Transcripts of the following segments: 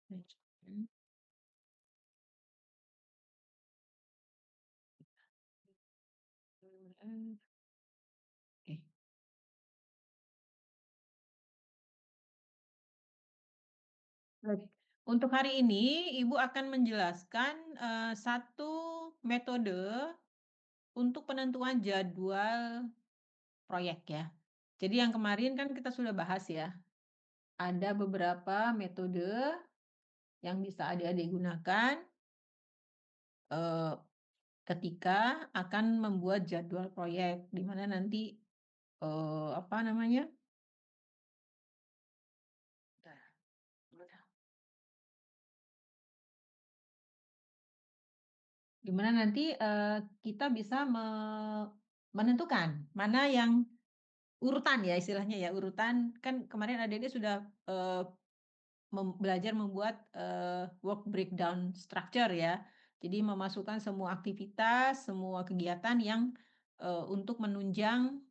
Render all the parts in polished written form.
Oke. Baik. Untuk hari ini, Ibu akan menjelaskan, satu metode untuk penentuan jadwal proyek ya. Jadi yang kemarin kan kita sudah bahas ya, ada beberapa metode yang bisa adik-adik gunakan, eee, ketika akan membuat jadwal proyek, di mana nanti, apa namanya, di mana nanti, kita bisa menentukan mana yang urutan ya istilahnya ya, urutan kan kemarin adik-adik sudah, belajar membuat, work breakdown structure ya. Jadi memasukkan semua aktivitas, semua kegiatan yang, untuk menunjang,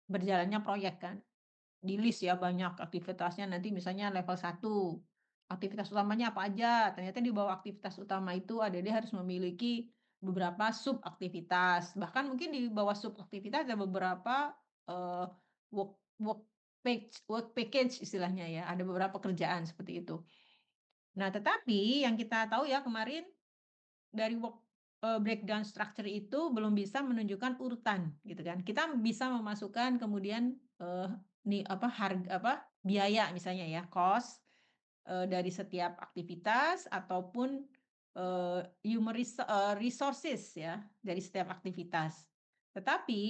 berjalannya proyek kan. Di-list ya banyak aktivitasnya nanti misalnya level 1 aktivitas utamanya apa aja, ternyata di bawah aktivitas utama itu adik-adik harus memiliki beberapa sub-aktivitas, bahkan mungkin di bawah sub-aktivitas ada beberapa, work work work package istilahnya ya, ada beberapa kerjaan seperti itu. Nah, tetapi yang kita tahu ya kemarin dari work, breakdown structure itu belum bisa menunjukkan urutan gitu kan. Kita bisa memasukkan kemudian, apa, biaya misalnya ya, cost, dari setiap aktivitas ataupun, resources ya, dari setiap aktivitas. Tetapi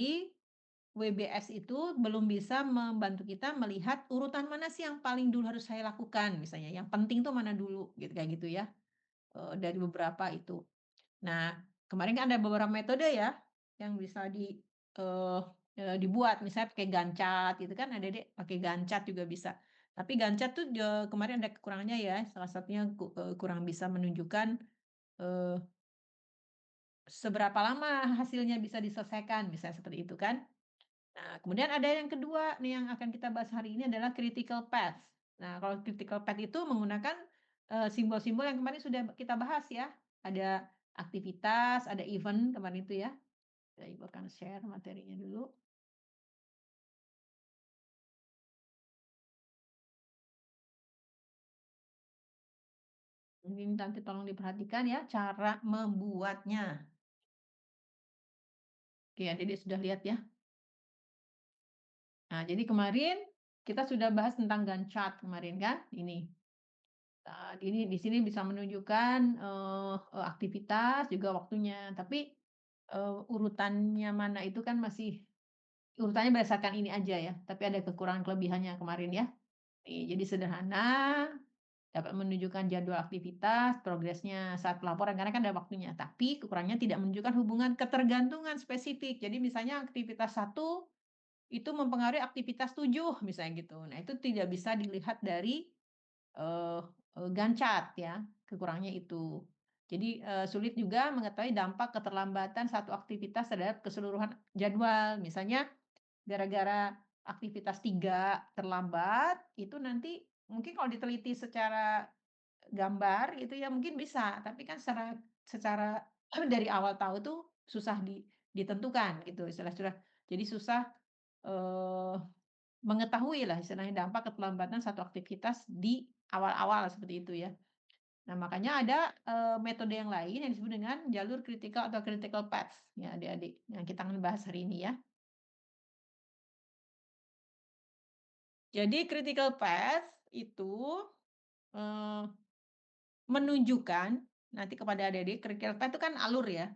WBS itu belum bisa membantu kita melihat urutan mana sih yang paling dulu harus saya lakukan misalnya, yang penting tuh mana dulu gitu, kayak gitu ya, dari beberapa itu. Nah, kemarin kan ada beberapa metode ya, yang bisa eee dibuat, misalnya pakai Gantt gitu kan, adik-adik pakai Gantt juga bisa. Tapi Gantt tuh kemarin ada kekurangannya ya, salah satunya kurang bisa menunjukkan, eee, seberapa lama hasilnya bisa diselesaikan, misalnya seperti itu kan. Nah, kemudian ada yang kedua nih yang akan kita bahas hari ini adalah critical path. Nah, kalau critical path itu menggunakan, simbol-simbol yang kemarin sudah kita bahas ya. Ada aktivitas, ada event kemarin itu ya. Ibu akan share materinya dulu. Ini nanti tolong diperhatikan ya cara membuatnya. Oke, adik-adik sudah lihat ya. Nah, jadi kemarin kita sudah bahas tentang Gantt chart kemarin kan, ini. Ini di sini bisa menunjukkan, aktivitas juga waktunya, tapi, urutannya mana itu kan masih urutannya berdasarkan ini aja ya, tapi ada kekurangan kelebihannya kemarin ya. Jadi sederhana, dapat menunjukkan jadwal aktivitas, progresnya saat pelaporan karena kan ada waktunya, tapi kekurangannya tidak menunjukkan hubungan ketergantungan spesifik. Jadi misalnya aktivitas 1 itu mempengaruhi aktivitas 7 misalnya gitu. Nah, itu tidak bisa dilihat dari Eee Gantt chart ya, kekurangannya itu. Jadi, sulit juga mengetahui dampak keterlambatan satu aktivitas terhadap keseluruhan jadwal. Misalnya gara-gara aktivitas 3 terlambat, itu nanti mungkin kalau diteliti secara gambar gitu ya mungkin bisa, tapi kan secara secara dari awal tahu tuh susah ditentukan gitu istilah-istilah. Jadi susah, eee mengetahui lah istilahnya dampak keterlambatan satu aktivitas di awal-awal seperti itu ya. Nah makanya ada, metode yang lain yang disebut dengan jalur kritikal atau critical path ya adik-adik, yang kita akan bahas hari ini ya. Jadi critical path itu, eee, menunjukkan nanti kepada adik-adik critical path itu kan alur ya,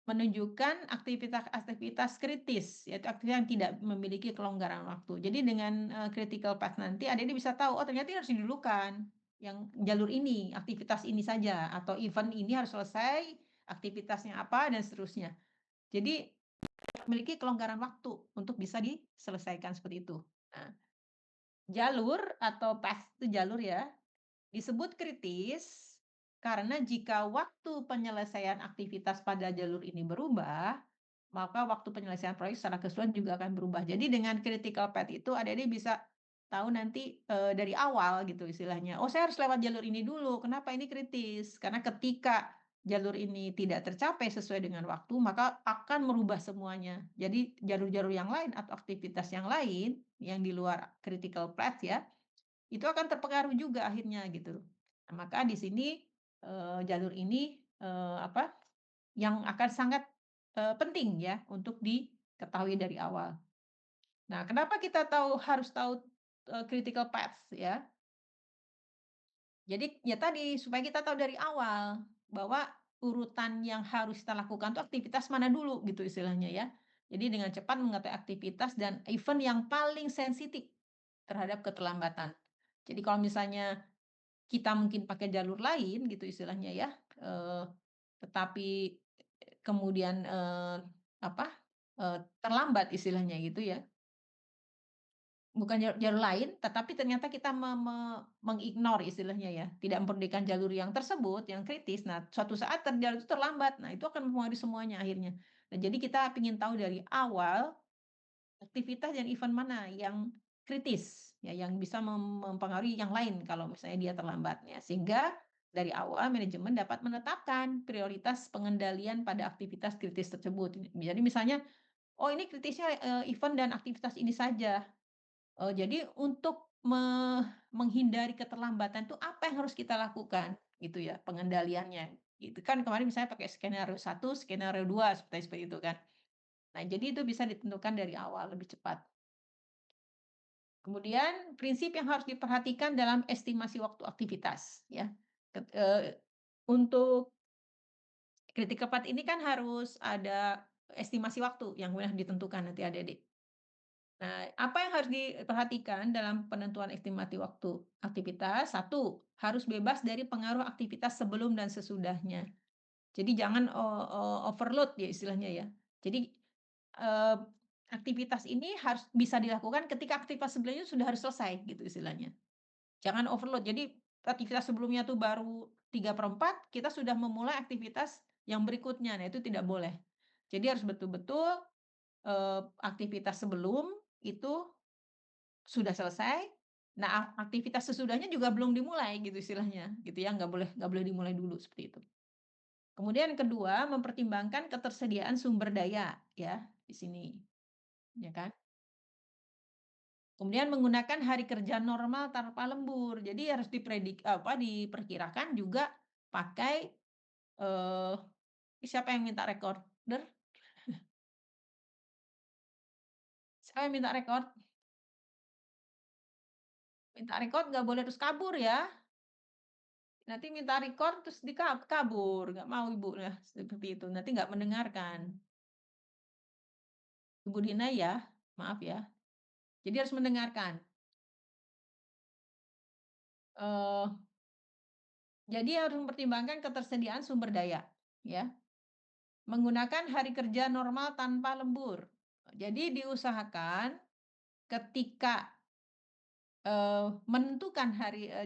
menunjukkan aktivitas-aktivitas kritis, yaitu aktivitas yang tidak memiliki kelonggaran waktu. Jadi dengan, critical path nanti adik-adik bisa tahu, oh ternyata ini harus didulukan, yang jalur ini, aktivitas ini saja, atau event ini harus selesai, aktivitasnya apa, dan seterusnya. Jadi memiliki kelonggaran waktu untuk bisa diselesaikan seperti itu. Nah, jalur atau path itu jalur ya, disebut kritis karena jika waktu penyelesaian aktivitas pada jalur ini berubah, maka waktu penyelesaian proyek secara keseluruhan juga akan berubah. Jadi dengan critical path itu adik-adik bisa tahu nanti, dari awal gitu istilahnya, "Oh, saya harus lewat jalur ini dulu, kenapa ini kritis?" Karena ketika jalur ini tidak tercapai sesuai dengan waktu, maka akan merubah semuanya. Jadi jalur-jalur yang lain atau aktivitas yang lain, yang di luar critical path ya, itu akan terpengaruh juga akhirnya gitu. Nah, maka di sini, jalur ini, apa, yang akan sangat, penting ya untuk diketahui dari awal. Nah, kenapa kita harus tahu, critical path ya? Jadi ya tadi, supaya kita tahu dari awal bahwa urutan yang harus kita lakukan tuh aktivitas mana dulu gitu istilahnya ya. Jadi dengan cepat mengetahui aktivitas dan event yang paling sensitif terhadap keterlambatan. Jadi kalau misalnya kita mungkin pakai jalur lain gitu istilahnya ya, tetapi kemudian, apa, terlambat istilahnya gitu ya. Bukan jalur lain, tetapi ternyata kita me istilahnya ya, tidak memperdulikan jalur yang tersebut, yang kritis. Nah, suatu saat jalur itu terlambat, nah itu akan mempengaruhi semuanya akhirnya. Nah, jadi kita ingin tahu dari awal aktivitas dan event mana yang kritis, ya yang bisa mempengaruhi yang lain kalau misalnya dia terlambat ya. Sehingga dari awal manajemen dapat menetapkan prioritas pengendalian pada aktivitas kritis tersebut. Jadi misalnya, oh ini kritisnya, event dan aktivitas ini saja. Jadi untuk menghindari keterlambatan itu apa yang harus kita lakukan gitu ya pengendaliannya. Itu kan kemarin misalnya pakai skenario satu, skenario 2 seperti itu kan. Nah, jadi itu bisa ditentukan dari awal lebih cepat. Kemudian prinsip yang harus diperhatikan dalam estimasi waktu aktivitas ya. Ket untuk critical path ini kan harus ada estimasi waktu yang mudah ditentukan nanti adik-adik. Nah, apa yang harus diperhatikan dalam penentuan estimasi waktu aktivitas? Satu, harus bebas dari pengaruh aktivitas sebelum dan sesudahnya. Jadi jangan overload ya istilahnya ya. Jadi, eee, aktivitas ini harus bisa dilakukan ketika aktivitas sebelumnya sudah harus selesai gitu istilahnya. Jangan overload. Jadi aktivitas sebelumnya tuh baru 3/4, kita sudah memulai aktivitas yang berikutnya. Nah, itu tidak boleh. Jadi harus betul-betul, aktivitas sebelum itu sudah selesai, nah aktivitas sesudahnya juga belum dimulai gitu istilahnya, gitu ya, nggak boleh dimulai dulu seperti itu. Kemudian kedua, mempertimbangkan ketersediaan sumber daya ya, di sini, ya kan. Kemudian menggunakan hari kerja normal tanpa lembur. Jadi harus diperkirakan juga pakai, eee, siapa yang minta recorder? Siapa yang minta record? Minta record nggak boleh terus kabur ya. Nanti minta record terus kabur, nggak mau ibunya, seperti itu, nanti nggak mendengarkan. Ibu Dina ya, maaf ya. Jadi harus mendengarkan. Eee, jadi harus mempertimbangkan ketersediaan sumber daya, ya. Menggunakan hari kerja normal tanpa lembur. Jadi diusahakan ketika, menentukan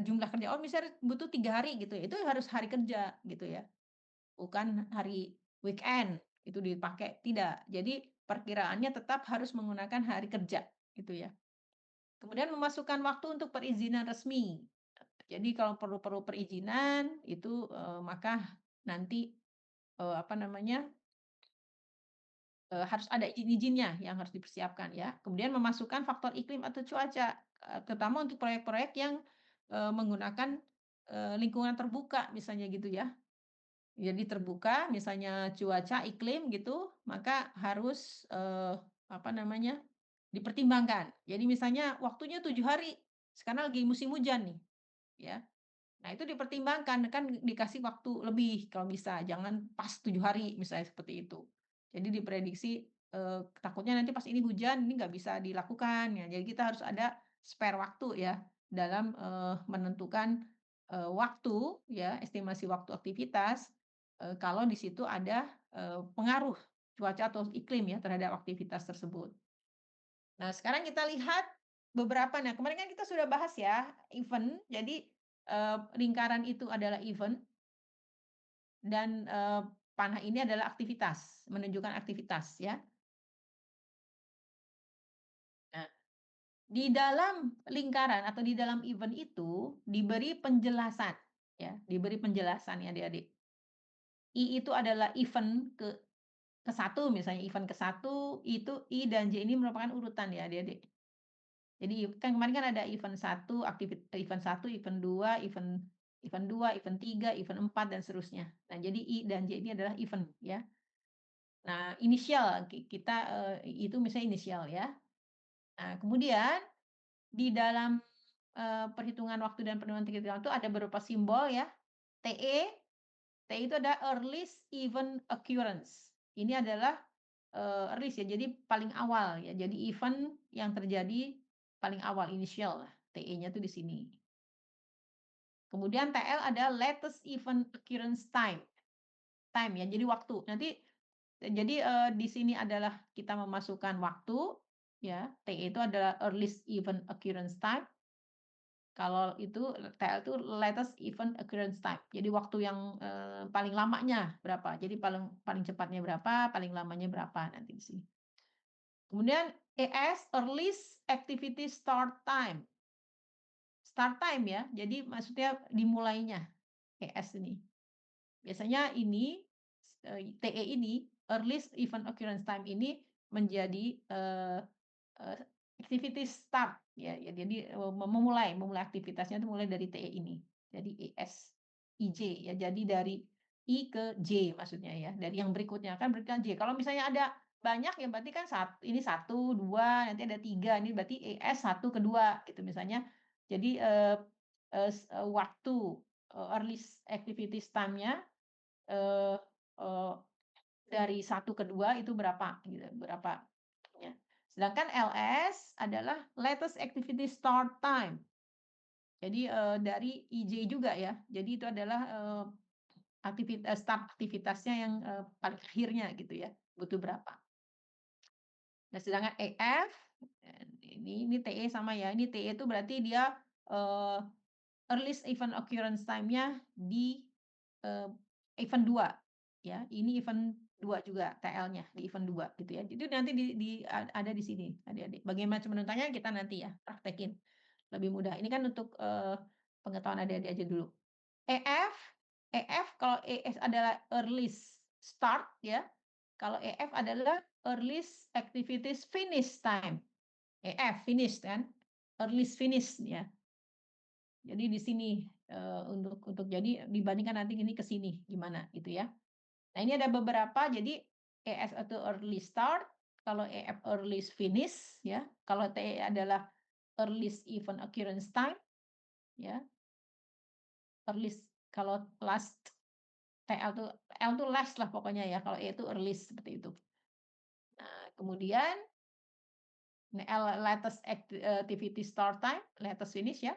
jumlah kerja, oh misalnya butuh 3 hari gitu ya, itu harus hari kerja gitu ya. Bukan hari weekend itu dipakai, tidak. Jadi perkiraannya tetap harus menggunakan hari kerja, gitu ya. Kemudian memasukkan waktu untuk perizinan resmi. Jadi kalau perlu perizinan itu, maka nanti, apa namanya, harus ada izin-izinnya yang harus dipersiapkan ya. Kemudian memasukkan faktor iklim atau cuaca, terutama untuk proyek-proyek yang, menggunakan, lingkungan terbuka misalnya gitu ya. Jadi terbuka, misalnya cuaca, iklim gitu, maka harus, apa namanya, dipertimbangkan. Jadi misalnya waktunya 7 hari, sekarang lagi musim hujan nih, ya. Nah itu dipertimbangkan, kan dikasih waktu lebih kalau bisa, jangan pas 7 hari misalnya seperti itu. Jadi diprediksi, takutnya nanti pas ini hujan, ini nggak bisa dilakukan ya. Jadi kita harus ada spare waktu ya dalam, menentukan, waktu ya, estimasi waktu aktivitas, kalau di situ ada, pengaruh cuaca atau iklim ya terhadap aktivitas tersebut. Nah, sekarang kita lihat beberapa. Nah, kemarin kan kita sudah bahas ya, event. Jadi, lingkaran itu adalah event dan, panah ini adalah aktivitas, menunjukkan aktivitas ya. Nah, Di dalam lingkaran atau di dalam event itu diberi penjelasan, ya, diberi penjelasan ya adik-adik. I itu adalah event ke satu misalnya event ke satu itu I dan J ini merupakan urutan ya adik-adik. Jadi kan kemarin kan ada event satu event satu event 2 event event 2 event 3 event 4 dan seterusnya. Nah, jadi I dan J ini adalah event ya. Nah, inisial kita, itu misalnya inisial ya. Nah, kemudian di dalam, perhitungan waktu dan penurunan tingkat itu ada beberapa simbol ya, TE, T itu ada earliest event occurrence. Ini adalah, earliest ya, jadi paling awal ya, jadi event yang terjadi paling awal, inisial lah, TE-nya tuh di sini. Kemudian TL ada latest event occurrence time, time ya, jadi waktu. Nanti jadi, di sini adalah kita memasukkan waktu ya, TE itu adalah earliest event occurrence time. Kalau itu TL itu latest event occurrence time. Jadi waktu yang, paling lamanya berapa. Jadi paling paling cepatnya berapa, paling lamanya berapa nanti di sini. Kemudian ES, earliest activity start time. Start time ya, jadi maksudnya dimulainya ES ini. Biasanya ini, TE ini, earliest event occurrence time ini menjadi, Eee, activity start ya ya jadi, memulai aktivitasnya itu mulai dari TE ini. Jadi ES, IJ ya jadi dari I ke J maksudnya ya, dari yang berikutnya kan berikutnya J. Kalau misalnya ada banyak ya berarti kan ini satu 2 nanti ada 3 ini berarti ES satu ke 2 gitu misalnya. Jadi, waktu, earliest activities time-nya, eee eee dari satu ke 2 itu berapa gitu, berapa ya. Sedangkan LS adalah latest activity start time. Jadi, dari IJ juga ya. Jadi itu adalah, start aktivitasnya yang, paling akhirnya gitu ya, butuh berapa. Nah sedangkan EF, ini TE sama ya, ini TE itu berarti dia, eee, earliest event occurrence time-nya di, eee, event 2 ya, ini event 2 juga TL-nya, di event 2 gitu ya. Jadi nanti ada di sini adik-adik. Bagaimana cara menentukannya kita nanti ya praktekin, lebih mudah. Ini kan untuk, pengetahuan adik-adik aja dulu. EF EF kalau ES adalah earliest start ya, kalau EF adalah earliest activities finish time. EF finish kan, earliest finish ya. Jadi di sini, untuk jadi dibandingkan nanti ini ke sini gimana gitu ya. Nah ini ada beberapa jadi ES itu early start, kalau EF earliest finish ya, kalau TE adalah earliest event occurrence time ya, earliest kalau last TL tuh L tuh last lah pokoknya ya, kalau E itu earliest seperti itu. Nah kemudian latest activity start time, latest finish ya.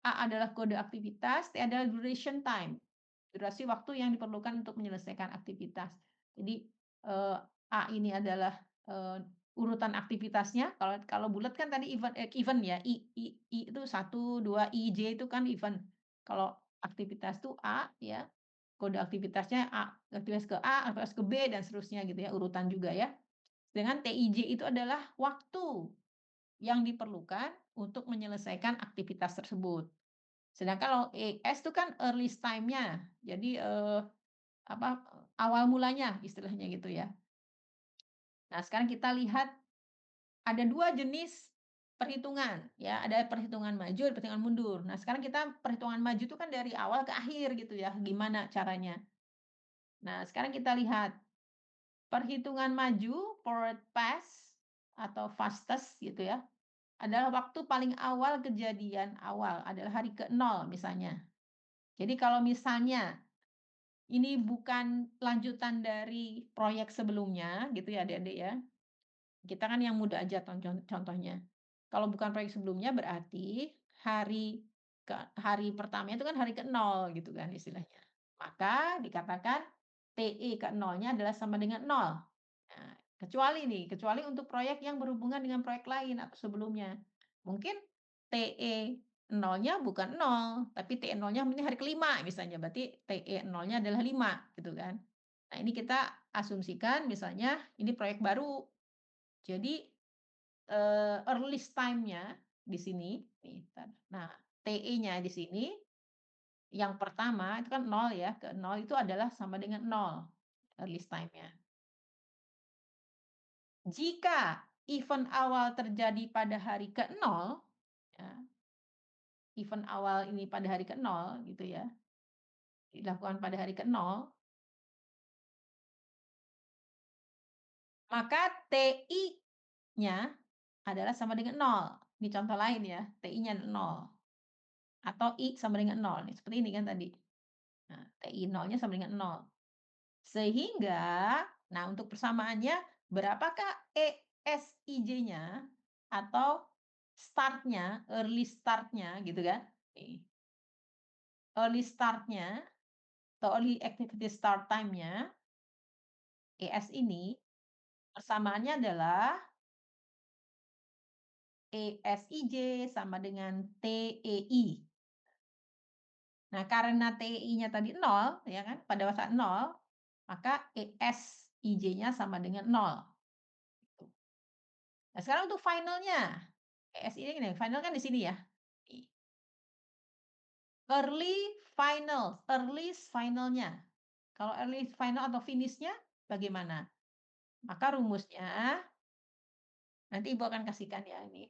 A adalah kode aktivitas, T adalah duration time, durasi waktu yang diperlukan untuk menyelesaikan aktivitas. Jadi, A ini adalah, urutan aktivitasnya, kalau kalau bulat kan tadi event ya, I itu satu 2 IJ itu kan event. Kalau aktivitas tuh A ya, kode aktivitasnya A, aktivitas ke A, aktivitas ke B, dan seterusnya gitu ya, urutan juga ya. Dengan TIJ itu adalah waktu yang diperlukan untuk menyelesaikan aktivitas tersebut. Sedangkan kalau ES itu kan earliest time-nya. Jadi, apa, awal mulanya istilahnya gitu ya. Nah, sekarang kita lihat ada 2 jenis perhitungan ya, ada perhitungan maju, ada perhitungan mundur. Nah, sekarang kita perhitungan maju itu kan dari awal ke akhir gitu ya, gimana caranya. Nah, sekarang kita lihat perhitungan maju, forward pass atau fastest gitu ya, adalah waktu paling awal kejadian awal, adalah hari ke-0 misalnya. Jadi kalau misalnya ini bukan lanjutan dari proyek sebelumnya gitu ya adik-adik ya. Kita kan yang muda aja contohnya. Kalau bukan proyek sebelumnya berarti hari pertama itu kan hari ke-0 gitu kan istilahnya. Maka dikatakan TE ke-0-nya adalah sama dengan 0. Nah, kecuali untuk proyek yang berhubungan dengan proyek lain atau sebelumnya. Mungkin TE 0-nya bukan 0, tapi TE 0-nya mungkin hari kelima misalnya, berarti TE 0-nya adalah 5 gitu kan. Nah, ini kita asumsikan misalnya ini proyek baru. Jadi, earliest time-nya di sini, nih entar. Nah, TE-nya di sini yang pertama itu kan nol ya, ke nol itu adalah sama dengan nol release time-nya. Jika event awal terjadi pada hari ke-0, ya, event awal ini pada hari ke-0 gitu ya, dilakukan pada hari ke-0, maka TI-nya adalah sama dengan nol. Ini contoh lain ya, TI-nya nol atau I sama dengan nol nih, seperti ini kan tadi. Nah, TI nolnya sama dengan nol. Sehingga, nah untuk persamaannya berapakah ESIJ-nya atau start-nya, early start-nya gitu kan. Nih, early start-nya atau early activity start time-nya, ES ini persamaannya adalah ESIJ sama dengan TEI. Nah, karena TEI-nya tadi nol, ya kan, pada saat nol, maka ESIJ-nya sama dengan nol. Nah, sekarang untuk finalnya, ES ini nih, final kan di sini ya. Early finalnya. Kalau early final atau finish-nya bagaimana? Maka rumusnya nanti Ibu akan kasihkan ya ini,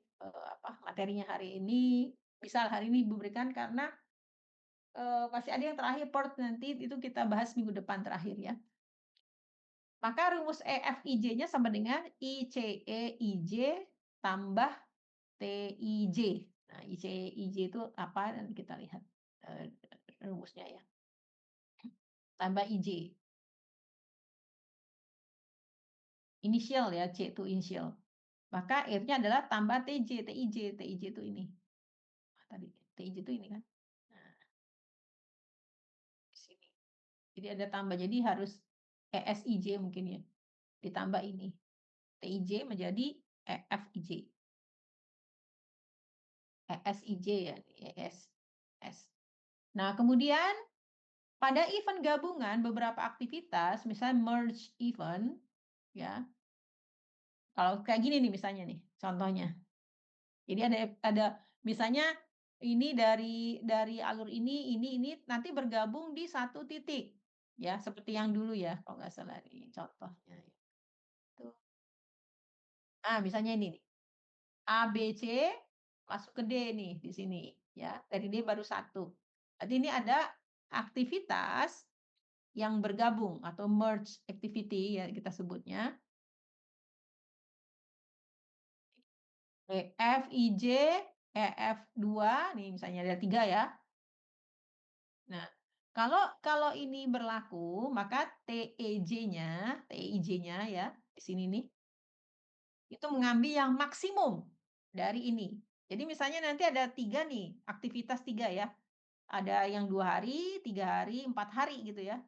materinya hari ini. Misal hari ini Ibu berikan karena, masih ada yang terakhir port nanti itu kita bahas minggu depan terakhir ya. Maka rumus EFIJ-nya sama dengan ICE-IJ tambah TIJ. Nah, ICE-IJ itu apa? Nanti kita lihat, rumusnya ya. Tambah IJ. Inisial ya, C itu inisial. Maka R-nya adalah tambah TJ, TIJ. TIJ itu ini. Tadi TIJ itu ini kan. Nah, di sini. Jadi ada tambah. Jadi harus ESIJ mungkin ya. Ditambah ini. TIJ menjadi EFIJ. ESIJ ya, ES. S. Nah, kemudian pada event gabungan beberapa aktivitas, misalnya merge event, ya. Kalau kayak gini nih misalnya nih, contohnya. Jadi ada misalnya ini dari alur ini nanti bergabung di satu titik, ya seperti yang dulu ya kalau nggak salah nih contohnya itu. Ah, misalnya ini nih, A, B, C masuk ke D nih di sini ya, dari D baru satu. Berarti ini ada aktivitas yang bergabung atau merge activity ya kita sebutnya. EF, IJ, EF2 nih misalnya ada 3 ya. Nah, kalau kalau ini berlaku, maka TIJ-nya ya, di sini nih, itu mengambil yang maksimum dari ini. Jadi misalnya nanti ada 3 nih, aktivitas 3 ya. Ada yang 2 hari, 3 hari, 4 hari gitu ya.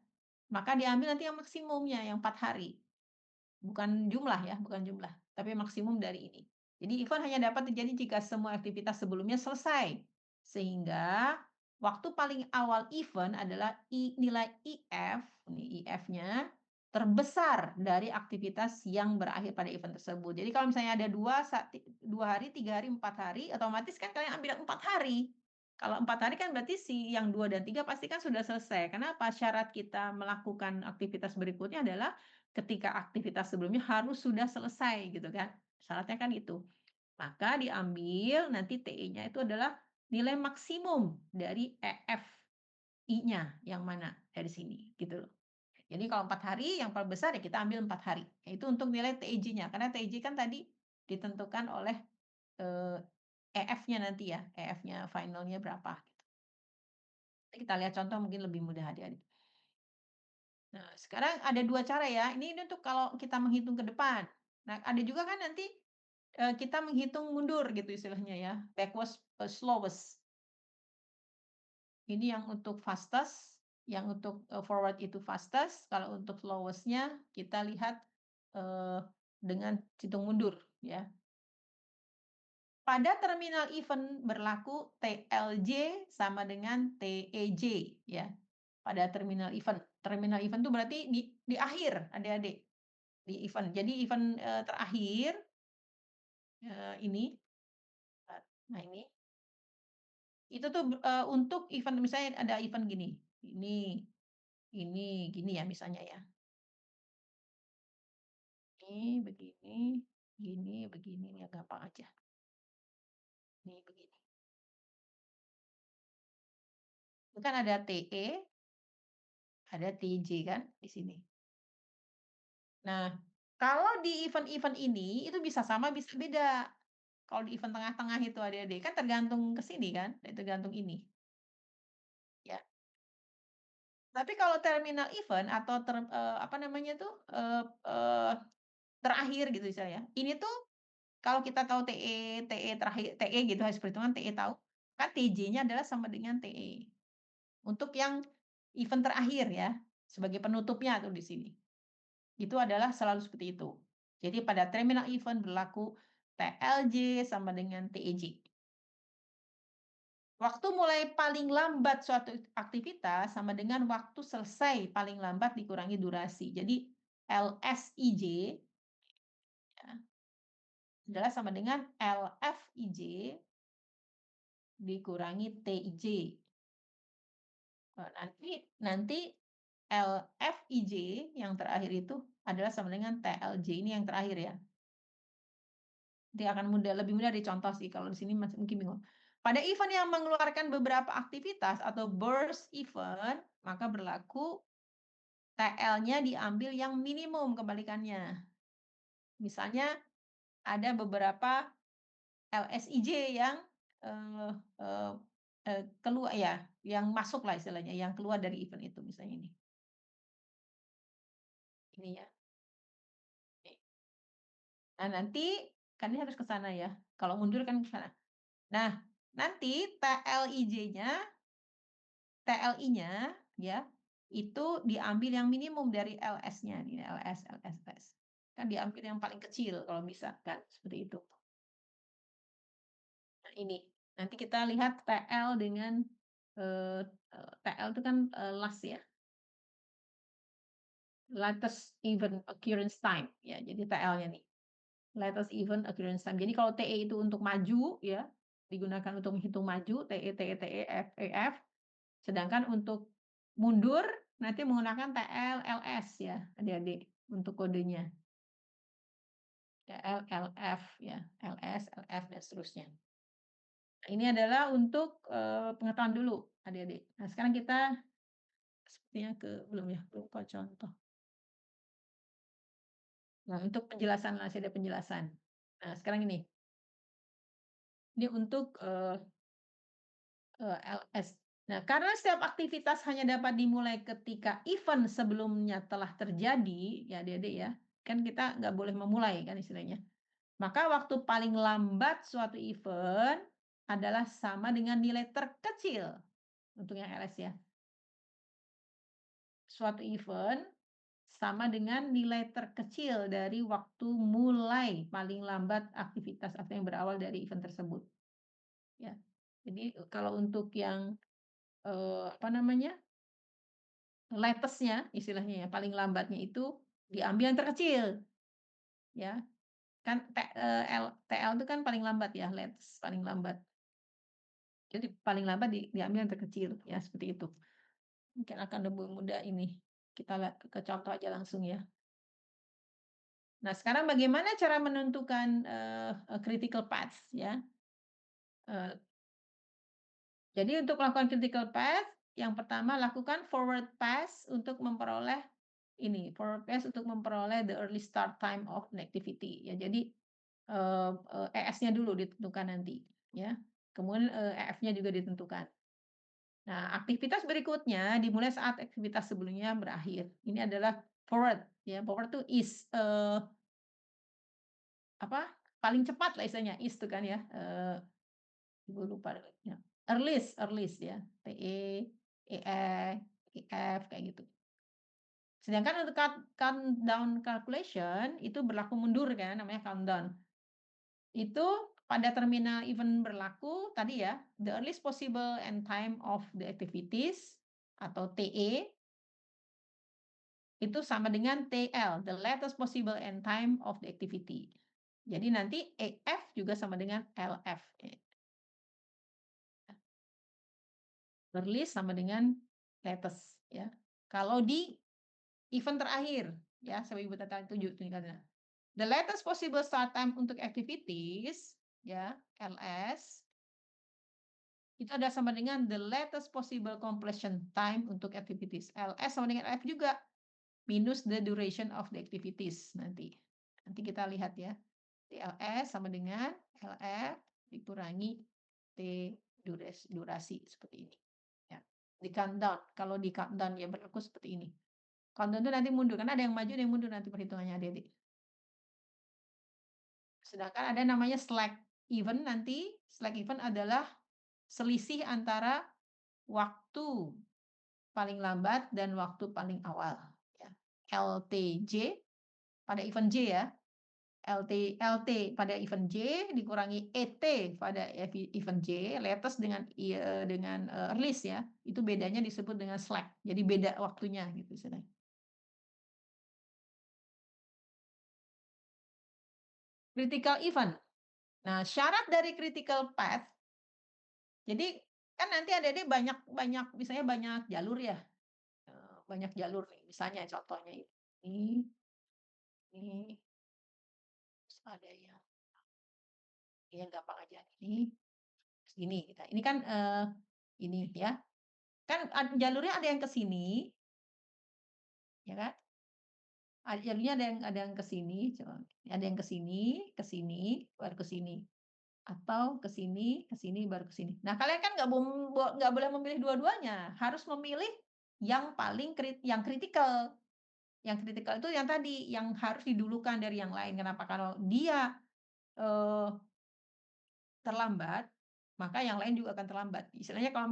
Maka diambil nanti yang maksimumnya, yang 4 hari. Bukan jumlah ya, bukan jumlah, tapi maksimum dari ini. Jadi event hanya dapat terjadi jika semua aktivitas sebelumnya selesai. Sehingga waktu paling awal event adalah nilai IF, ini IF-nya terbesar dari aktivitas yang berakhir pada event tersebut. Jadi kalau misalnya ada 2 hari, 3 hari, 4 hari, otomatis kan kalian ambil 4 hari. Kalau 4 hari kan berarti si yang 2 dan 3 pasti kan sudah selesai. Kenapa? Syarat kita melakukan aktivitas berikutnya adalah ketika aktivitas sebelumnya harus sudah selesai gitu kan. Syaratnya kan itu. Maka diambil nanti TE-nya itu adalah nilai maksimum dari EFI-nya yang mana dari sini gitu loh. Jadi kalau 4 hari yang paling besar ya kita ambil 4 hari. Itu untuk nilai TIJ-nya karena TIJ kan tadi ditentukan oleh EF-nya nanti ya, EF-nya finalnya berapa gitu. Nanti kita lihat contoh mungkin lebih mudah adik-adik. Nah, sekarang ada 2 cara ya. Ini untuk kalau kita menghitung ke depan. Nah, ada juga kan nanti kita menghitung mundur gitu istilahnya ya, backwards, slowest. Ini yang untuk fastest, yang untuk, forward itu fastest, kalau untuk slowest-nya kita lihat, eee, dengan hitung mundur ya. Pada terminal event berlaku TLJ sama dengan TEJ ya, pada terminal event. Terminal event itu berarti di akhir adik-adik, di event. Jadi event, terakhir, ini Nah ini, itu tuh, untuk event misalnya ada event gini, gini ya misalnya ya. Ini begini, begini, ya gampang aja. Nih begini. Itu kan ada TE, ada TJ kan di sini. Nah, kalau di event-event ini, itu bisa sama bisa beda. Kalau di event tengah-tengah itu adik-adik, kan tergantung ke sini kan, tergantung ini, ya. Tapi kalau terminal event atau apa namanya tuh, terakhir gitu misalnya, ini tuh kalau kita tahu TE terakhir TE gitu hasil perhitungan TE tahu, kan TJ-nya adalah sama dengan TE. Untuk yang event terakhir ya, sebagai penutupnya tuh di sini. Itu adalah selalu seperti itu. Jadi pada terminal event berlaku TLJ sama dengan TEJ. Waktu mulai paling lambat suatu aktivitas sama dengan waktu selesai paling lambat dikurangi durasi. Jadi LSIJ ya, adalah sama dengan LFIJ dikurangi TIJ. Nanti nanti LFIJ yang terakhir itu adalah sama dengan TLJ ini yang terakhir ya. Dia akan lebih mudah dicontoh sih, kalau di sini masih mungkin bingung. Pada event yang mengeluarkan beberapa aktivitas atau burst event, maka berlaku TL-nya diambil yang minimum kebalikannya. Misalnya ada beberapa LSIJ yang, eee eee keluar ya, yang masuk lah istilahnya, yang keluar dari event itu misalnya ini ya. Nah nanti, kan ini harus ke sana ya, kalau mundur kan ke sana. Nah, nanti TLI-nya ya, itu diambil yang minimum dari LS-nya nih, LS. Kan diambil yang paling kecil kalau bisa kan, seperti itu. Nah ini, nanti kita lihat TL dengan, eee TL itu kan, last ya, latest event occurrence time ya, jadi TL-nya nih, latest event occurrence time. Jadi kalau TE itu untuk maju ya, digunakan untuk menghitung maju, TE, F. Sedangkan untuk mundur nanti menggunakan TL, LS ya, adik-adik untuk kodenya. TL, LF ya, LS, LF dan seterusnya. Nah, ini adalah untuk, pengetahuan dulu adik-adik. Nah, sekarang kita sepertinya belum ya, belum ke contoh. Nah, untuk penjelasan masih ada penjelasan. Nah, sekarang ini untuk, LS. Nah, karena setiap aktivitas hanya dapat dimulai ketika event sebelumnya telah terjadi, ya adik-adik ya, kan kita nggak boleh memulai kan istilahnya. Maka waktu paling lambat suatu event adalah sama dengan nilai terkecil untuk yang LS ya. Suatu event sama dengan nilai terkecil dari waktu mulai paling lambat aktivitas atau yang berawal dari event tersebut. Ya. Jadi kalau untuk yang apa namanya, latest-nya istilahnya ya, paling lambatnya itu diambil yang terkecil, ya. Kan TL itu kan paling lambat ya, latest paling lambat. Jadi paling lambat diambil yang terkecil, ya seperti itu. Mungkin akan lebih mudah ini, kita lihat ke contoh aja langsung ya. Nah sekarang bagaimana cara menentukan, critical path ya. Eee, jadi untuk melakukan critical path, yang pertama lakukan forward pass untuk memperoleh forward pass untuk memperoleh the early start time of an activity ya. Jadi, ES-nya dulu ditentukan nanti ya, kemudian, EF-nya juga ditentukan. Nah, aktivitas berikutnya dimulai saat aktivitas sebelumnya berakhir. Ini adalah forward ya, forward itu apa, paling cepat lah istilahnya, itu kan ya, ibu lupa ya, earliest ya, TE, EE, EF kayak gitu. Sedangkan untuk countdown calculation itu berlaku mundur kan, namanya countdown. Itu pada terminal event berlaku tadi ya, the earliest possible end time of the activities atau TE itu sama dengan TL, the latest possible end time of the activity. Jadi nanti EF juga sama dengan LF. Release sama dengan latest ya. Kalau di event terakhir ya, sampai Ibu tata tuju tunjukkannya. The latest possible start time untuk activities ya, LS itu ada sama dengan the latest possible completion time untuk activities. LS sama dengan LF juga, minus the duration of the activities nanti. Nanti kita lihat ya. TLS sama dengan LF dikurangi T durasi seperti ini. Ya. Di countdown, kalau di countdown ya berlaku seperti ini. Countdown itu nanti mundur, karena ada yang maju, ada yang mundur nanti perhitungannya adik-adik. Sedangkan ada namanya slack event nanti. Slack event adalah selisih antara waktu paling lambat dan waktu paling awal. Ya. LTJ pada event J ya. LT pada event J dikurangi ET pada event J, latest dengan release ya. Itu bedanya disebut dengan slack. Jadi beda waktunya gitu istilahnya. Critical event. Nah, syarat dari critical path, jadi kan nanti adik-adik banyak banyak misalnya banyak jalur ya. Banyak jalur nih, misalnya contohnya ini terus ada yang gampang aja ini segini kita. Ini kan ini ya. Kan jalurnya ada yang ke sini, ya kan? Jalurnya ada yang ke sini, coba. Ada yang ke sini, baru ke sini. Atau ke sini, baru ke sini. Nah, kalian kan nggak boleh memilih dua-duanya, harus memilih yang paling yang kritikal. Yang kritikal itu yang tadi, yang harus didulukan dari yang lain. Kenapa? Kalau dia eh, terlambat, maka yang lain juga akan terlambat. Istilahnya kalau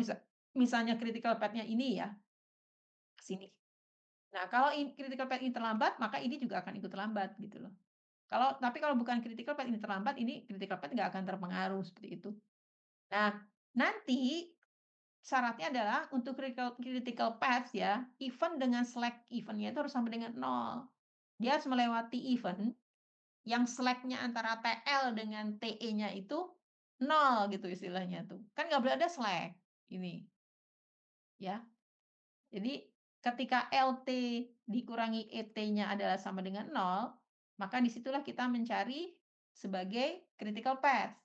misalnya critical path-nya ini ya, ke sini. Nah, kalau critical path ini terlambat, maka ini juga akan ikut terlambat gitu loh. Tapi kalau bukan critical path ini terlambat, ini critical path nggak akan terpengaruh seperti itu. Nah, nanti syaratnya adalah untuk critical path ya, event dengan slack event-nya itu harus sama dengan 0. Dia harus melewati event yang slack-nya antara TL dengan TE-nya itu 0 gitu istilahnya tuh. Kan nggak boleh ada slack ini. Ya. Jadi ketika LT dikurangi ET-nya adalah sama dengan 0, maka disitulah kita mencari sebagai critical path.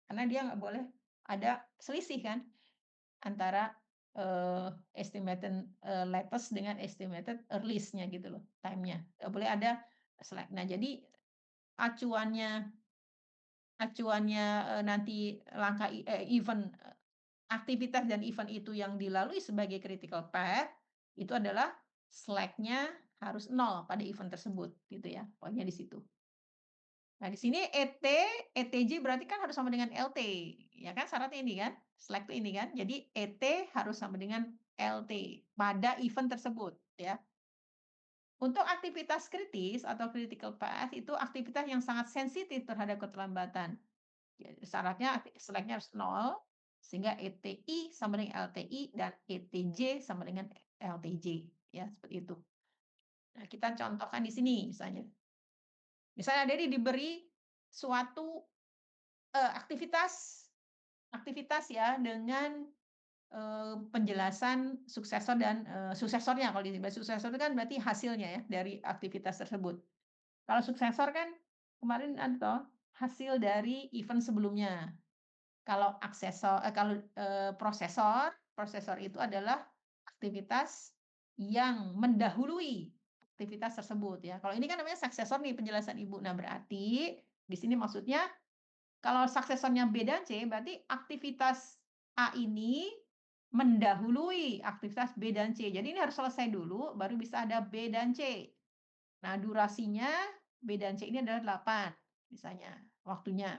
Karena dia nggak boleh ada selisih kan antara estimated latest dengan estimated release-nya gitu loh, time-nya. Nggak boleh ada slack. Nah, jadi acuannya nanti langkah event aktivitas dan event itu yang dilalui sebagai critical path, itu adalah slack-nya harus 0 pada event tersebut, gitu ya, poinnya di situ. Nah, di sini ETJ berarti kan harus sama dengan LT, ya kan syaratnya ini kan, slack itu ini kan, jadi ET harus sama dengan LT pada event tersebut, ya. Untuk aktivitas kritis atau critical path itu aktivitas yang sangat sensitif terhadap keterlambatan. Ya, syaratnya slack-nya harus 0, sehingga ETI sama dengan LTI dan ETJ sama dengan LTJ, ya seperti itu. Nah, kita contohkan di sini misalnya. Misalnya Dedi diberi suatu aktivitas ya dengan penjelasan suksesor dan suksesornya. Kalau disebut suksesor itu kan berarti hasilnya ya dari aktivitas tersebut. Kalau suksesor kan kemarin ada hasil dari event sebelumnya. Kalau prosesor itu adalah aktivitas yang mendahului aktivitas tersebut ya. Kalau ini kan namanya suksesor nih penjelasan Ibu. Nah, berarti di sini maksudnya kalau suksesornya B dan C berarti aktivitas A ini mendahului aktivitas B dan C. Jadi ini harus selesai dulu baru bisa ada B dan C. Nah, durasinya B dan C ini adalah 8 misalnya waktunya.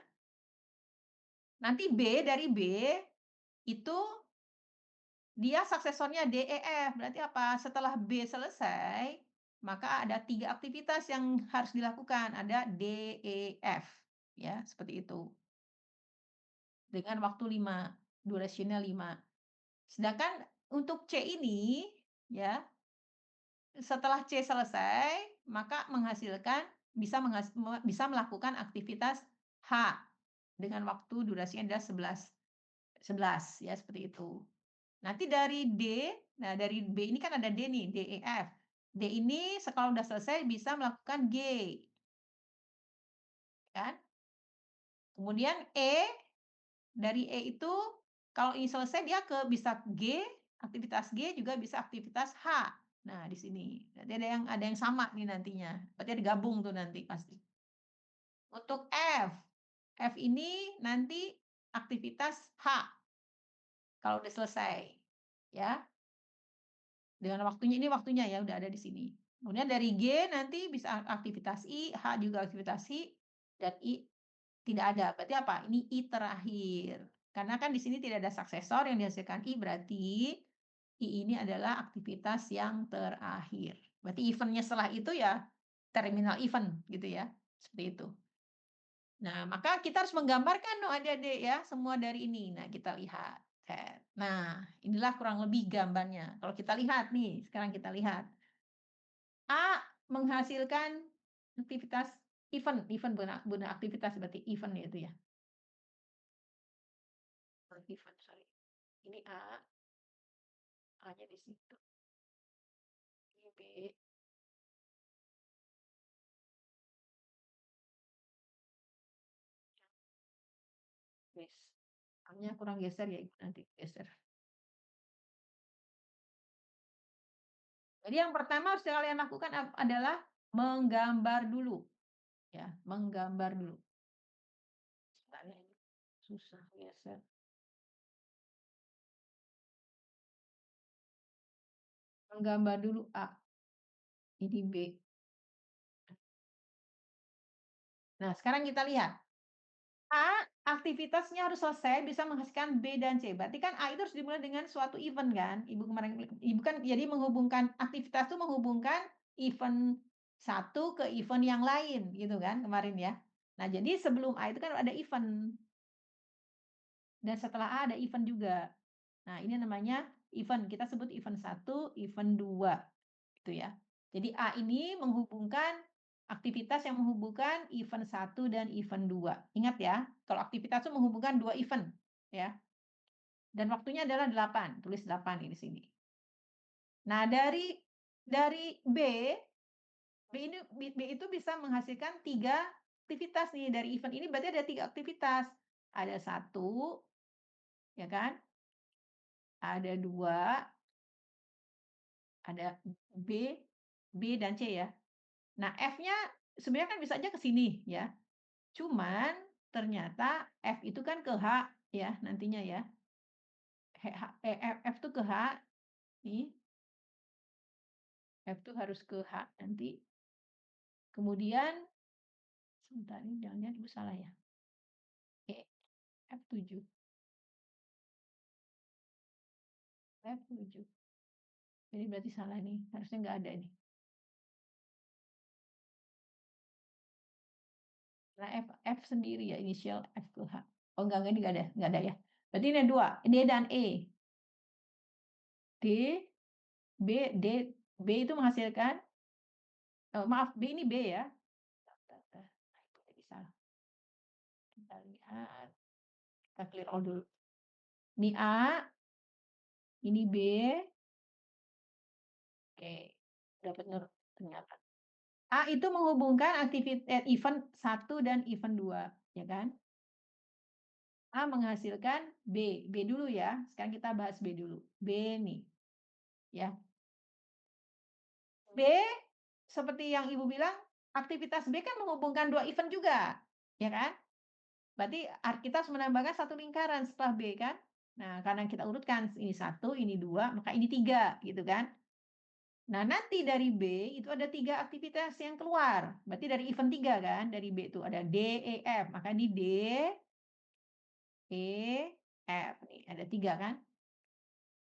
Nanti dari B itu dia suksesornya D, E, F. Berarti apa? Setelah B selesai, maka ada 3 aktivitas yang harus dilakukan. Ada D, E, F. Ya, seperti itu. Dengan waktu 5, durasinya 5. Sedangkan untuk C ini, ya, setelah C selesai, maka bisa melakukan aktivitas H dengan waktu durasinya adalah 11 ya seperti itu. Nanti dari D, nah dari B ini kan ada D nih, D, E, F. D ini kalau udah selesai bisa melakukan G, kan. Kemudian E, dari E itu kalau ini selesai dia bisa G, aktivitas G juga bisa aktivitas H. Nah, di sini. Berarti ada yang sama nih nantinya. Berarti digabung tuh nanti pasti. Untuk F, F ini nanti aktivitas H kalau udah selesai, ya. Dengan waktunya, ini waktunya ya udah ada di sini. Kemudian dari G nanti bisa aktivitas I, H juga aktivitas I, dan I tidak ada. Berarti apa? Ini I terakhir. Karena kan di sini tidak ada suksesor yang dihasilkan I, berarti I ini adalah aktivitas yang terakhir. Berarti event-nya setelah itu ya terminal event gitu ya. Seperti itu. Nah, maka kita harus menggambarkan dong adik-adik ya, semua dari ini. Nah, kita lihat. Nah, inilah kurang lebih gambarnya. Kalau kita lihat nih, sekarang kita lihat. A menghasilkan aktivitas event, event benar aktivitas berarti event itu ya. Event, sorry. Ini A, A-nya di situ. Ini B, yes. A-nya kurang geser ya, Ibu, nanti geser. Jadi yang pertama harus kalian lakukan adalah menggambar dulu. Ya, menggambar dulu. Sebentar ya, ini susah geser. Menggambar dulu A, ini B. Nah, sekarang kita lihat. A, aktivitasnya harus selesai bisa menghasilkan B dan C. Berarti kan A itu harus dimulai dengan suatu event kan? Ibu kan jadi menghubungkan aktivitas itu menghubungkan event satu ke event yang lain gitu kan kemarin ya. Nah, jadi sebelum A itu kan ada event dan setelah A ada event juga. Nah, ini namanya event. Kita sebut event satu, event 2 gitu ya. Jadi A ini menghubungkan aktivitas yang menghubungkan event satu dan event 2. Ingat ya, kalau aktivitas itu menghubungkan 2 event ya. Dan waktunya adalah 8, tulis 8 di sini. Nah, dari B itu bisa menghasilkan 3 aktivitas nih dari event ini berarti ada 3 aktivitas. Ada satu, ya kan? Ada 2, ada B, B dan C ya. Nah, F-nya sebenarnya kan bisa aja ke sini ya. Cuman ternyata F itu kan ke H ya nantinya ya. F tuh ke H nih. F tuh harus ke H nanti. Kemudian sebentar ini jangan-jangan Ibu salah ya. F7. F7. Jadi berarti salah nih. Harusnya nggak ada nih. Nah, F sendiri ya, inisial F ke H. Oh, enggak, ini nggak ada ya. Berarti ini ada 2, D dan E. D, B, D, B itu menghasilkan, maaf, B ini B ya. Bentar. Jadi salah. Kita lihat, kita clear all dulu. Ini A, ini B. Oke, udah benar ternyata. A itu menghubungkan event satu dan event 2, ya kan? A menghasilkan B. B dulu ya. Sekarang kita bahas B dulu. B nih, ya. B seperti yang Ibu bilang, aktivitas B kan menghubungkan 2 event juga, ya kan? Berarti kita harus menambahkan satu lingkaran setelah B kan? Nah, karena kita urutkan ini satu, ini 2, maka ini 3, gitu kan? Nah, nanti dari B itu ada 3 aktivitas yang keluar. Berarti dari event 3 kan? Dari B itu ada D, E, F. Maka ini D, E, F. Nih, ada 3 kan?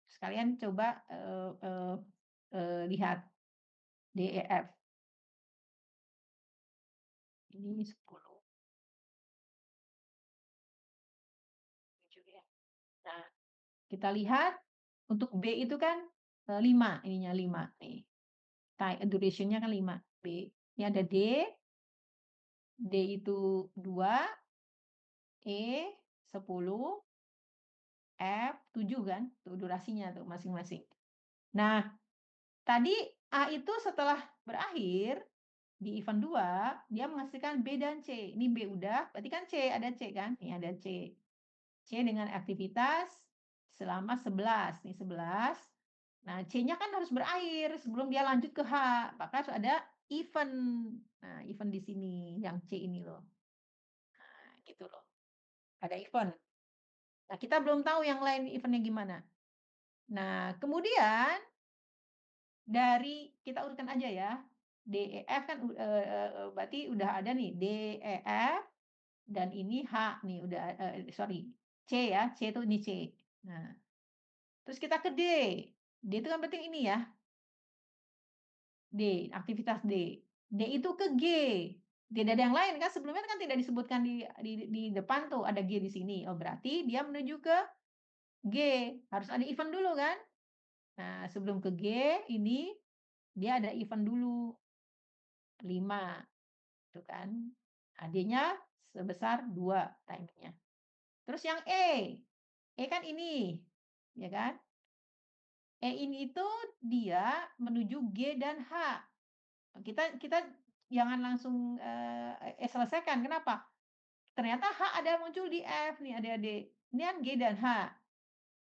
Sekalian coba lihat D, E, F. Ini 10. 7 ya. Nah, kita lihat untuk B itu kan 5, ininya 5 nih. Duration-nya kan 5 B. Ini ada D, D itu 2, E 10, F, 7 kan, tuh durasinya tuh masing-masing. Nah, tadi A itu setelah berakhir di event 2 dia menghasilkan B dan C. Ini B udah, berarti kan C, ada C kan? Nih ada C. C dengan aktivitas selama 11, nih 11. Nah, C-nya kan harus berakhir sebelum dia lanjut ke H, maka harus ada event. Nah, event di sini yang C ini loh. Nah, gitu loh. Ada event. Nah, kita belum tahu yang lain eventnya gimana. Nah, kemudian dari kita urutkan aja ya. D, E, F kan berarti udah ada nih D, E, F dan ini H nih udah sorry, C ya, C itu ini C. Nah, terus kita ke D. D itu kan berarti ini ya, D, aktivitas D. D itu ke G. Tidak ada yang lain kan sebelumnya kan tidak disebutkan di depan tuh ada G di sini. Oh, berarti dia menuju ke G. Harus ada event dulu kan? Nah, sebelum ke G ini dia ada event dulu 5 tuh kan. Nah, D-nya sebesar 2 timenya. Terus yang E. E kan ini, ya kan? E ini itu dia menuju G dan H. Kita kita jangan langsung, selesaikan, kenapa? Ternyata H ada muncul di F nih adik-adik. Ini kan G dan H.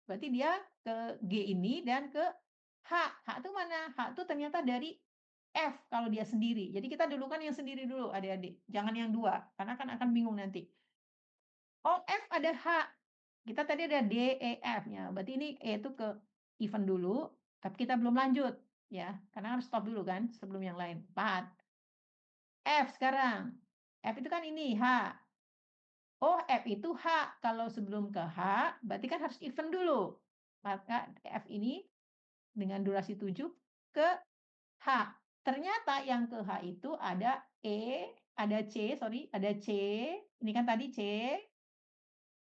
Berarti dia ke G ini dan ke H. H itu mana? H itu ternyata dari F kalau dia sendiri. Jadi kita dulukan yang sendiri dulu adik-adik, jangan yang 2 karena kan akan bingung nanti. Oh, F ada H. Kita tadi ada D, E, F-nya. Berarti ini E itu ke event dulu, tapi kita belum lanjut ya, karena harus stop dulu kan sebelum yang lain. 4. F sekarang. F itu kan ini H. Oh, F itu H. Kalau sebelum ke H, berarti kan harus event dulu. Maka F ini dengan durasi 7 ke H. Ternyata yang ke H itu ada E, ada C, sorry, ada C. Ini kan tadi C,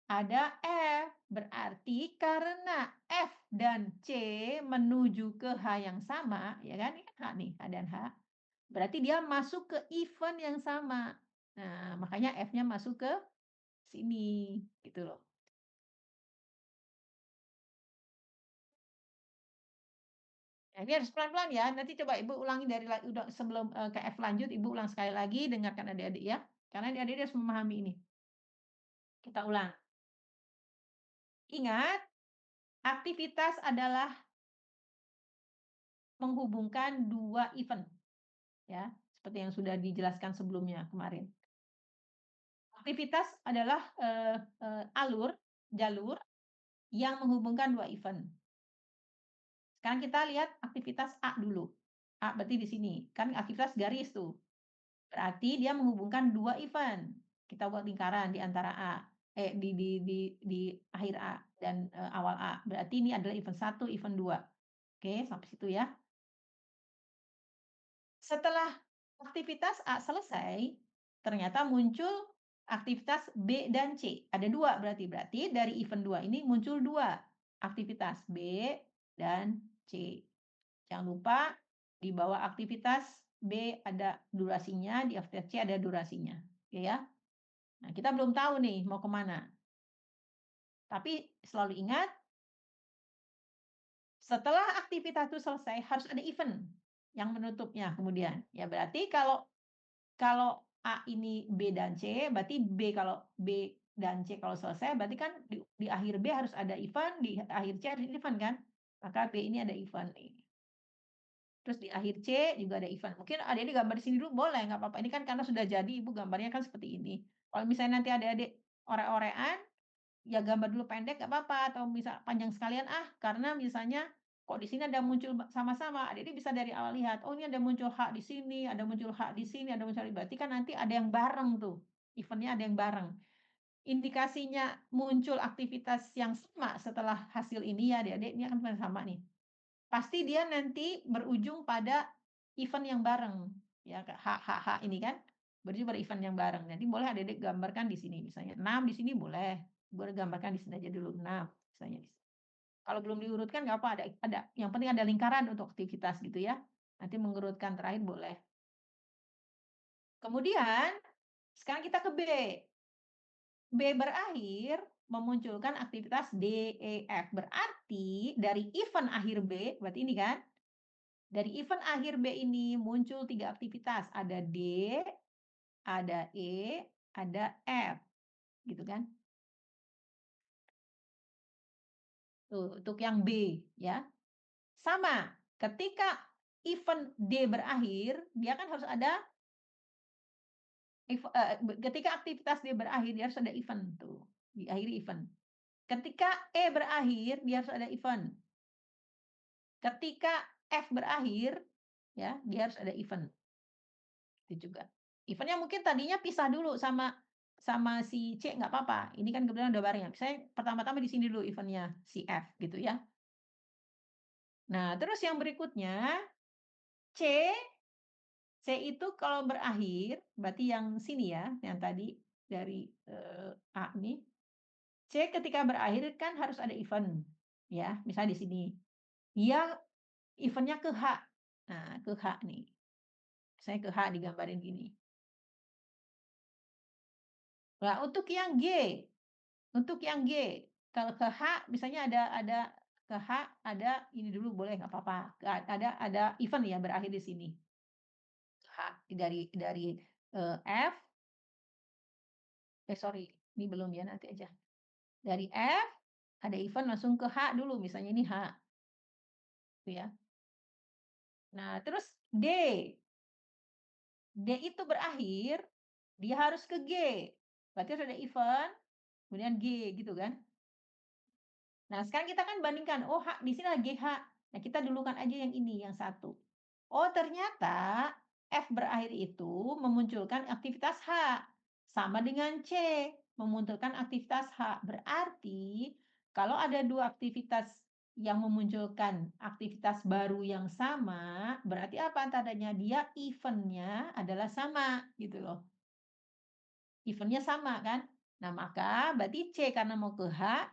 ada F. Berarti karena F dan C menuju ke H yang sama, ya kan? Ini kan H nih, H dan H. Berarti dia masuk ke event yang sama. Nah, makanya F-nya masuk ke sini, gitu loh. Nah, ini harus pelan-pelan ya. Nanti coba Ibu ulangi dari udah sebelum ke F lanjut, Ibu ulang sekali lagi, dengarkan adik-adik ya. Karena adik-adik harus memahami ini. Kita ulang. Ingat, aktivitas adalah menghubungkan 2 event, ya. Seperti yang sudah dijelaskan sebelumnya kemarin. Aktivitas adalah jalur yang menghubungkan 2 event. Sekarang kita lihat aktivitas A dulu. A berarti di sini, kan aktivitas garis tuh. Berarti dia menghubungkan 2 event. Kita buat lingkaran di antara A, di akhir A dan, awal A. Berarti ini adalah event 1, event 2. Oke, sampai situ ya. Setelah aktivitas A selesai, ternyata muncul aktivitas B dan C. Ada 2 berarti. Berarti dari event 2 ini muncul 2 aktivitas B dan C. Jangan lupa di bawah aktivitas B ada durasinya, di aktivitas C ada durasinya. Oke ya. Nah, kita belum tahu nih mau kemana. Tapi selalu ingat, setelah aktivitas itu selesai harus ada event yang menutupnya kemudian. Ya berarti kalau kalau A ini B dan C, berarti kalau B dan C kalau selesai, berarti kan di akhir B harus ada event, di akhir C harus event kan? Maka B ini ada event nih. Terus di akhir C juga ada event. Mungkin adik-adik gambar di sini dulu boleh, nggak apa-apa. Ini kan karena sudah jadi, Ibu gambarnya kan seperti ini. Kalau misalnya nanti adik-adik orek-orekan, ya gambar dulu pendek nggak apa-apa, atau bisa panjang sekalian karena misalnya kok di sini ada muncul sama-sama, adik-adik bisa dari awal lihat, oh ini ada muncul H di sini, ada muncul H di sini, ada muncul berarti kan nanti ada yang bareng tuh, eventnya ada yang bareng. Indikasinya muncul aktivitas yang sama setelah hasil ini ya adik-adik, ini akan sama nih. Pasti dia nanti berujung pada event yang bareng, ya H ini kan, berujung pada event yang bareng. Nanti boleh adik-adik gambarkan di sini, misalnya 6 di sini boleh, boleh gambarkan di sini aja dulu 6, misalnya. Kalau belum diurutkan nggak apa, ada, yang penting ada lingkaran untuk aktivitas gitu ya. Nanti mengurutkan terakhir boleh. Kemudian sekarang kita ke B. B berakhir, memunculkan aktivitas D, E, F. Berarti dari event akhir B, berarti ini kan, dari event akhir B ini muncul 3 aktivitas, ada D, ada E, ada F, gitu kan. Tuh, untuk yang B ya. Sama, ketika event D berakhir, dia kan harus ada ketika aktivitas D berakhir, dia harus ada event tuh, diakhiri event. Ketika E berakhir, dia harus ada event. Ketika F berakhir, ya, dia harus ada event. Itu juga. Event-nya mungkin tadinya pisah dulu sama sama si C nggak apa-apa, ini kan kebetulan udah bareng ya. Misalnya pertama-tama di sini dulu event-nya si F gitu ya. Nah, terus yang berikutnya C, C itu kalau berakhir, berarti yang sini ya, yang tadi dari, A nih, C ketika berakhir kan harus ada event, ya, misalnya di sini. Dia event-nya ke H. Nah, ke H nih. Saya ke H digambarin gini. Nah, untuk yang G, kalau ke H misalnya ada ke H ada ini dulu boleh nggak apa-apa, ada event ya berakhir di sini. H dari, F sorry, ini belum ya, nanti aja. Dari F, ada event langsung ke H dulu, misalnya ini H, gitu ya. Nah, terus D. D itu berakhir, dia harus ke G. Berarti harus ada event, kemudian G, gitu kan. Nah, sekarang kita kan bandingkan, oh H, di sini ada GH. Nah, kita dulukan aja yang ini, yang satu. Oh, ternyata F berakhir itu memunculkan aktivitas H. Sama dengan C, memunculkan aktivitas H. Berarti, kalau ada dua aktivitas yang memunculkan aktivitas baru yang sama, berarti apa tandanya? Dia event-nya adalah sama, gitu loh. Event-nya sama, kan? Nah, maka berarti C karena mau ke H,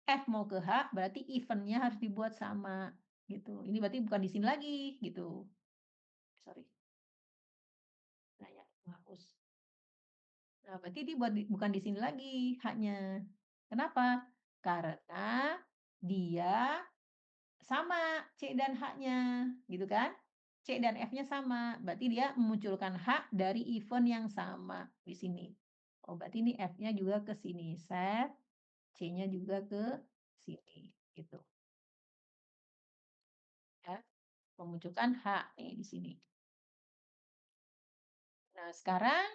F mau ke H, berarti event-nya harus dibuat sama, gitu. Ini berarti bukan di sini lagi, gitu. Sorry, nanya, menghapus. Nah, berarti dibuat bukan di sini lagi H-nya. Kenapa? Karena dia sama C dan H-nya, gitu kan? C dan F-nya sama, berarti dia memunculkan H dari event yang sama di sini. Oh, berarti ini F-nya juga ke sini, set, C-nya juga ke sini, gitu. Ya, memunculkan H nih di sini. Nah, sekarang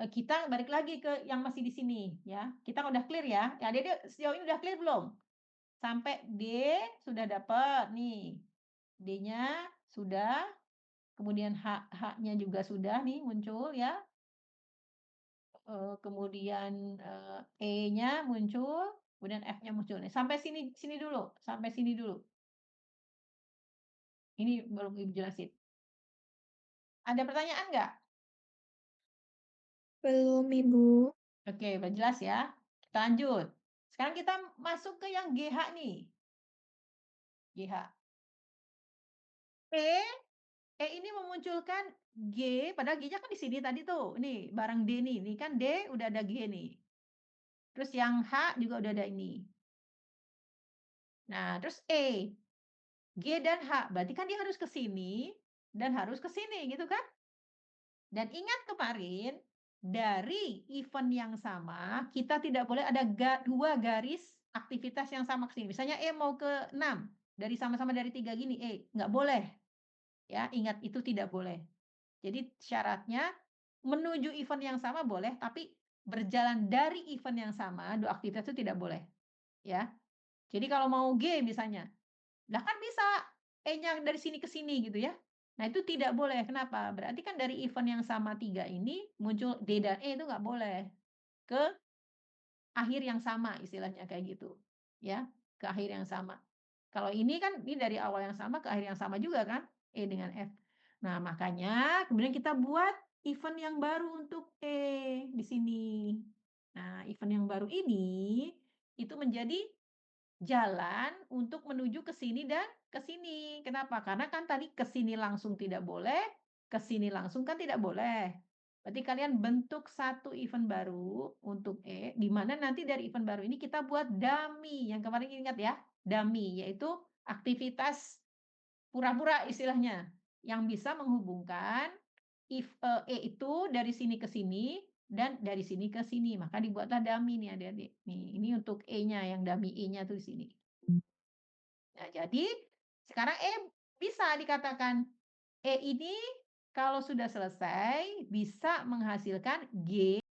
kita balik lagi ke yang masih di sini ya. Kita udah clear ya. Ya, Dede sejauh ini udah clear belum? Sampai D sudah dapat nih. D-nya sudah, kemudian H-nya juga sudah nih muncul ya. Kemudian E-nya muncul, kemudian F-nya muncul nih. Sampai sini sini dulu, sampai sini dulu. Ini belum Ibu jelasin. Ada pertanyaan nggak? Belum, Ibu. Oke, udah jelas ya. Kita lanjut. Sekarang kita masuk ke yang GH nih. GH. E, E ini memunculkan G, padahal G-nya kan di sini tadi tuh. Ini barang D nih. Ini kan D udah ada G nih. Terus yang H juga udah ada ini. Nah, terus E. G dan H. Berarti kan dia harus ke sini dan harus ke sini gitu kan? Dan ingat kemarin dari event yang sama, kita tidak boleh ada dua garis aktivitas yang sama ke sini. Misalnya E mau ke 6, dari sama-sama dari 3 gini, nggak boleh. Ya, ingat itu tidak boleh. Jadi syaratnya menuju event yang sama boleh, tapi berjalan dari event yang sama, dua aktivitas itu tidak boleh. Ya. Jadi kalau mau G misalnya, lah kan bisa E-nya dari sini ke sini gitu ya. Nah itu tidak boleh. Kenapa? Berarti kan dari event yang sama 3 ini muncul D dan E itu nggak boleh ke akhir yang sama istilahnya kayak gitu. Ya, ke akhir yang sama. Kalau ini kan ini dari awal yang sama ke akhir yang sama juga kan, E dengan F. Nah, makanya kemudian kita buat event yang baru untuk E di sini. Nah, event yang baru ini itu menjadi jalan untuk menuju ke sini dan ke sini. Kenapa? Karena kan tadi ke sini langsung tidak boleh, ke sini langsung kan tidak boleh. Berarti kalian bentuk satu event baru untuk E, di mana nanti dari event baru ini kita buat dummy, yang kemarin ingat ya, dummy, yaitu aktivitas pura-pura istilahnya, yang bisa menghubungkan E itu dari sini ke sini dan dari sini ke sini, maka dibuatlah dummy nih adik-adik. Nih, ini untuk E-nya, yang dummy E-nya tuh di sini. Nah, jadi sekarang E bisa dikatakan, E ini kalau sudah selesai bisa menghasilkan G